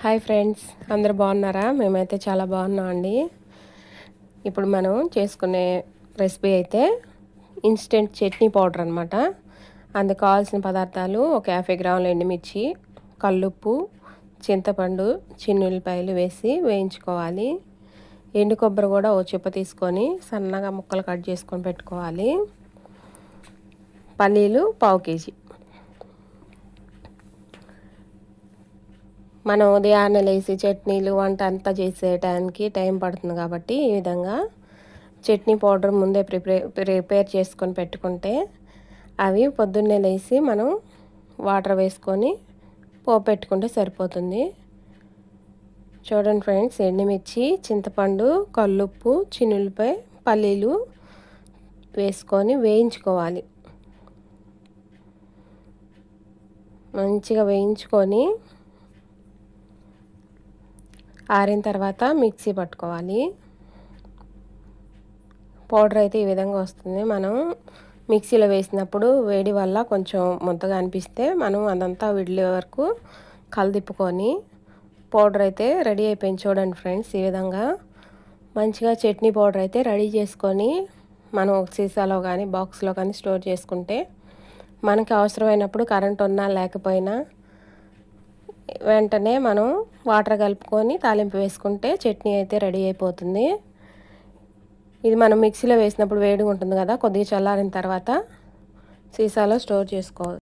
Hi friends, అందరు బాగున్నారా? మేమైతే చాలా బాగున్నాం అండి. ఇప్పుడు మనం చేసుకునే రెసిపీ అయితే ఇన్స్టెంట్ చట్నీ పౌడర్ అనమాట. అందుకు కావాల్సిన పదార్థాలు: ఒక 50 గ్రాముల ఎండుమిర్చి, కల్లుప్పు, చింతపండు, చిన్నుల్లిపాయలు వేసి వేయించుకోవాలి. ఎండు కొబ్బరి కూడా ఓ చిప్ప తీసుకొని సన్నగా ముక్కలు కట్ చేసుకొని పెట్టుకోవాలి. పల్లీలు పావు కేజీ. మనం ఉదయాన్నే లేచి చట్నీలు వంట అంతా చేసేయడానికి టైం పడుతుంది కాబట్టి ఈ విధంగా చట్నీ పౌడర్ ముందే ప్రిపేర్ చేసుకొని పెట్టుకుంటే అవి పొద్దున్నే లేచి మనం వాటర్ వేసుకొని పోపెట్టుకుంటే సరిపోతుంది. చూడండి ఫ్రెండ్స్, ఎండుమిర్చి, చింతపండు, కల్లుప్పు, చిన్నులపై, పల్లీలు వేసుకొని వేయించుకోవాలి. మంచిగా వేయించుకొని ఆరిన తర్వాత మిక్సీ పట్టుకోవాలి. పౌడర్ అయితే ఈ విధంగా వస్తుంది. మనం మిక్సీలో వేసినప్పుడు వేడి వల్ల కొంచెం ముద్దగా అనిపిస్తే మనం అదంతా విడిలే వరకు కలదిప్పుకొని పౌడర్ అయితే రెడీ అయిపోయింది. చూడండి ఫ్రెండ్స్, ఈ విధంగా మంచిగా చట్నీ పౌడర్ అయితే రెడీ చేసుకొని మనం ఒక సీసాలో కానీ బాక్స్లో కానీ స్టోర్ చేసుకుంటే మనకి అవసరమైనప్పుడు కరెంట్ ఉన్నా లేకపోయినా వెంటనే మనం వాటర్ కలుపుకొని తాలింపు వేసుకుంటే చట్నీ అయితే రెడీ అయిపోతుంది. ఇది మనం మిక్సీలో వేసినప్పుడు వేడిగా ఉంటుంది కదా, కొద్దిగా చల్లారిన తర్వాత సీసాలో స్టోర్ చేసుకోవాలి.